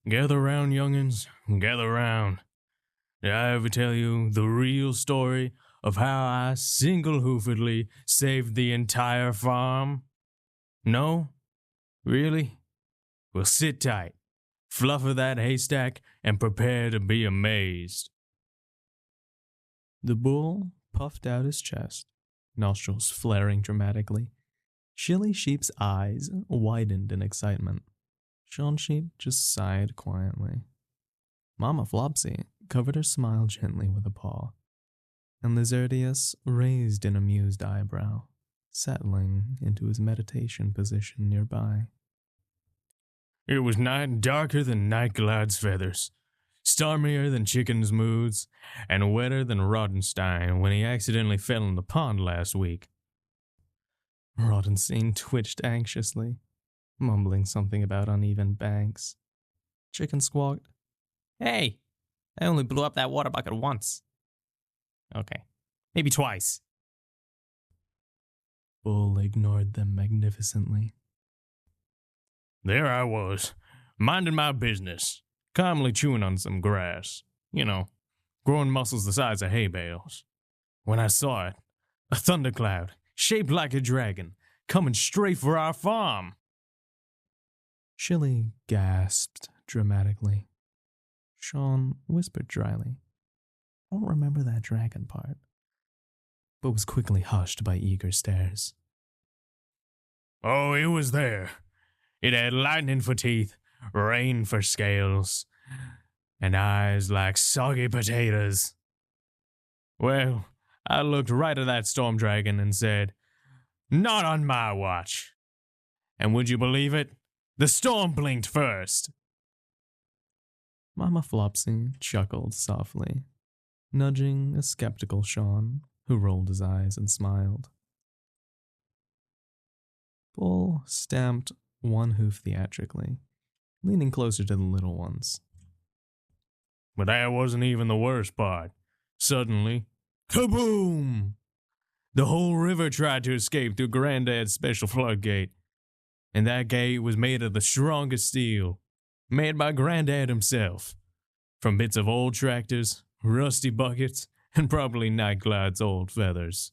Gather round, young'uns, gather round. Did I ever tell you the real story of how I single-hoofedly saved the entire farm? No? Really? Well, sit tight, fluff of that haystack, and prepare to be amazed. The bull puffed out his chest, nostrils flaring dramatically. Shilly Sheep's eyes widened in excitement. Sean Sheep just sighed quietly. Mama Flopsy covered her smile gently with a paw, and Lizardius raised an amused eyebrow, settling into his meditation position nearby. It was night darker than night cloud's feathers, stormier than chicken's moods, and wetter than Rodenstein when he accidentally fell in the pond last week. Rodenstein twitched anxiously, mumbling something about uneven banks. Chicken squawked, Hey, I only blew up that water bucket once. Okay, maybe twice. Bull ignored them magnificently. There I was, minding my business, calmly chewing on some grass. You know, growing muscles the size of hay bales. When I saw it, a thundercloud, shaped like a dragon, coming straight for our farm. Shilly gasped dramatically. Sean whispered dryly, I don't remember that dragon part, but was quickly hushed by eager stares. Oh, it was there. It had lightning for teeth, rain for scales, and eyes like soggy potatoes. Well, I looked right at that storm dragon and said, "Not on my watch." And would you believe it? The storm blinked first. Mama Flopsy chuckled softly, nudging a skeptical Sean, who rolled his eyes and smiled. Bull stamped one hoof theatrically, leaning closer to the little ones. But that wasn't even the worst part. Suddenly, kaboom! The whole river tried to escape through Granddad's special floodgate. And that gate was made of the strongest steel, made by Granddad himself, from bits of old tractors, rusty buckets, and probably Nightglide's old feathers.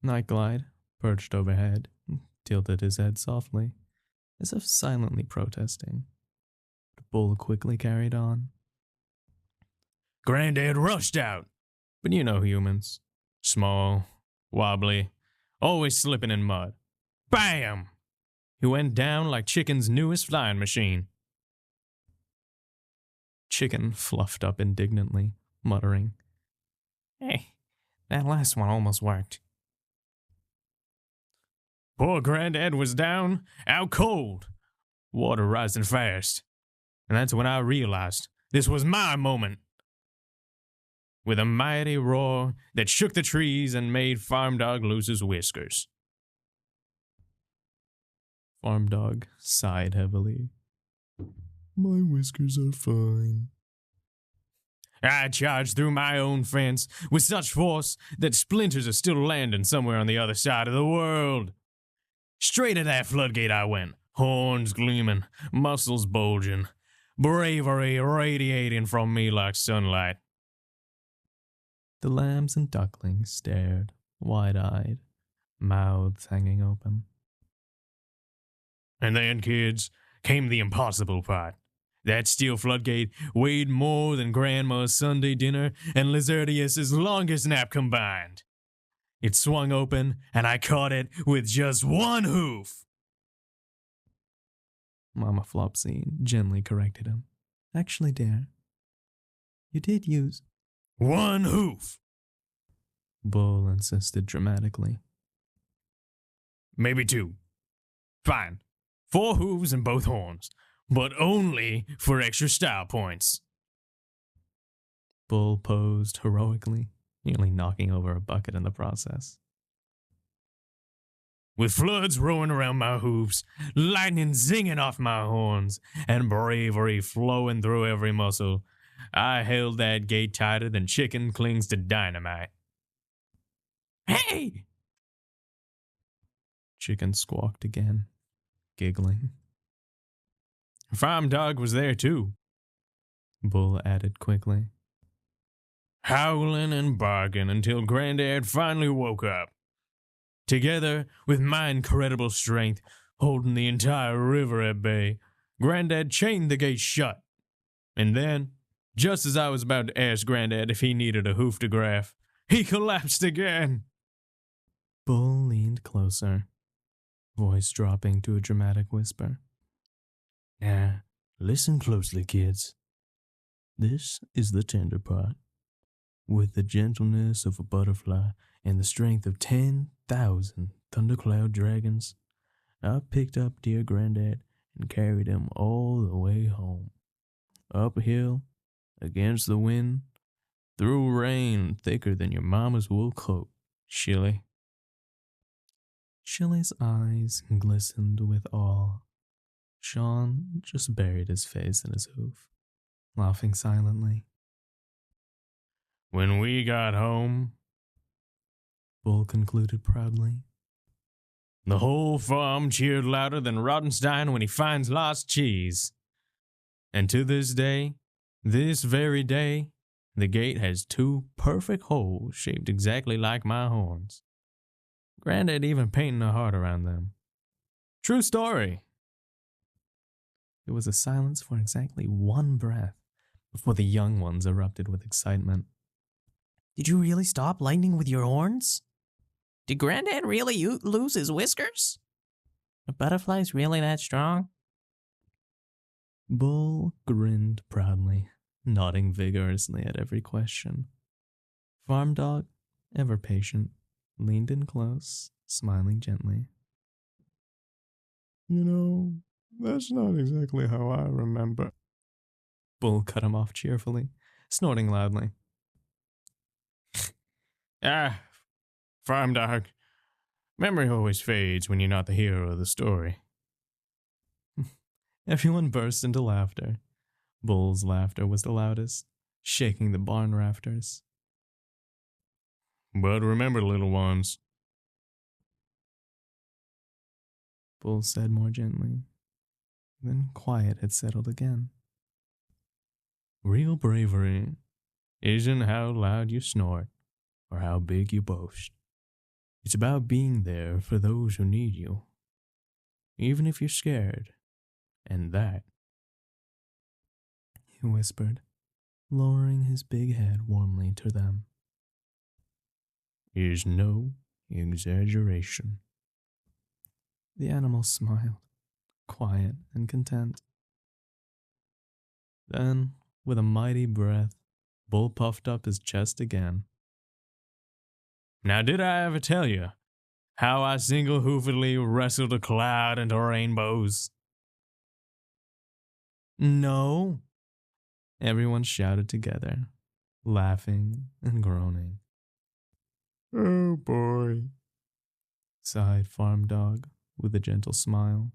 Nightglide, perched overhead, tilted his head softly, as if silently protesting. The bull quickly carried on. Granddad rushed out, but you know humans. Small, wobbly, always slipping in mud. Bam! He went down like Chicken's newest flying machine. Chicken fluffed up indignantly, muttering, Hey, that last one almost worked. Poor Granddad was down, out cold, water rising fast. And that's when I realized this was my moment. With a mighty roar that shook the trees and made Farm Dog lose his whiskers. Farm Dog sighed heavily. My whiskers are fine. I charged through my own fence with such force that splinters are still landing somewhere on the other side of the world. Straight at that floodgate I went, horns gleaming, muscles bulging, bravery radiating from me like sunlight. The lambs and ducklings stared, wide-eyed, mouths hanging open. And then, kids, came the impossible part. That steel floodgate weighed more than Grandma's Sunday dinner and Lizardius's longest nap combined. It swung open, and I caught it with just one hoof. Mama Flopsy gently corrected him. Actually, dear, you did use one hoof. Bull insisted dramatically. Maybe two. Fine. 4 hooves and both horns, but only for extra style points. Bull posed heroically, nearly knocking over a bucket in the process. With floods rolling around my hooves, lightning zinging off my horns, and bravery flowing through every muscle, I held that gate tighter than chicken clings to dynamite. Hey! Chicken squawked again, giggling. Farm Dog was there too, Bull added quickly. howling and barking until Granddad finally woke up. Together with my incredible strength, holding the entire river at bay, Granddad chained the gate shut. And then, just as I was about to ask Granddad if he needed a hooftograph, he collapsed again. Bull leaned closer, voice dropping to a dramatic whisper. Now, listen closely, kids. This is the tender part. With the gentleness of a butterfly and the strength of 10,000 thundercloud dragons, I picked up dear Granddad and carried him all the way home. Uphill, against the wind, through rain thicker than your mama's wool coat, Shilly. Shilly's eyes glistened with awe. Sean just buried his face in his hoof, laughing silently. When we got home, Bull concluded proudly, the whole farm cheered louder than Rottenstein when he finds lost cheese. And to this day, this very day, the gate has 2 perfect holes shaped exactly like my horns. Granddad even painted a heart around them. True story. There was a silence for exactly 1 breath before the young ones erupted with excitement. Did you really stop lightning with your horns? Did Granddad really lose his whiskers? Are butterflies really that strong? Bull grinned proudly, nodding vigorously at every question. Farm Dog, ever patient, leaned in close, smiling gently. You know, that's not exactly how I remember. Bull cut him off cheerfully, snorting loudly. Farm Dog. Memory always fades when you're not the hero of the story. Everyone burst into laughter. Bull's laughter was the loudest, shaking the barn rafters. But remember, little ones. Bull said more gently. Then quiet had settled again. Real bravery isn't how loud you snort or how big you boast. It's about being there for those who need you, even if you're scared. And that, he whispered, lowering his big head warmly to them, is no exaggeration. The animal smiled, quiet and content. Then, with a mighty breath, Bull puffed up his chest again. Now, did I ever tell you how I single-hoofedly wrestled a cloud into rainbows? No! Everyone shouted together, laughing and groaning. Oh boy, sighed Farm Dog with a gentle smile.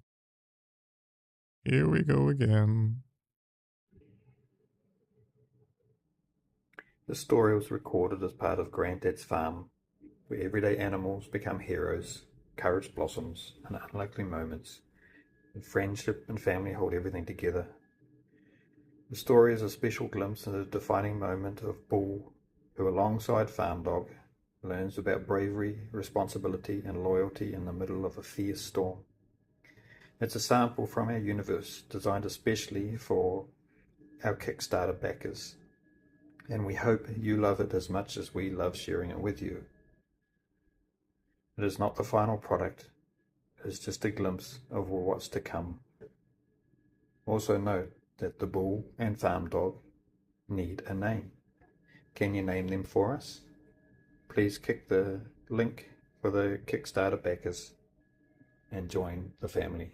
Here we go again. The story was recorded as part of Granddad's Farm, where everyday animals become heroes, courage blossoms in unlikely moments, and friendship and family hold everything together. The story is a special glimpse into the defining moment of Bull, who alongside Farm Dog learns about bravery, responsibility and loyalty in the middle of a fierce storm. It's a sample from our universe, designed especially for our Kickstarter backers, and we hope you love it as much as we love sharing it with you. It is not the final product, it is just a glimpse of what's to come. Also note that the Bull and Farm Dog need a name. Can you name them for us? Please click the link for the Kickstarter backers and join the family.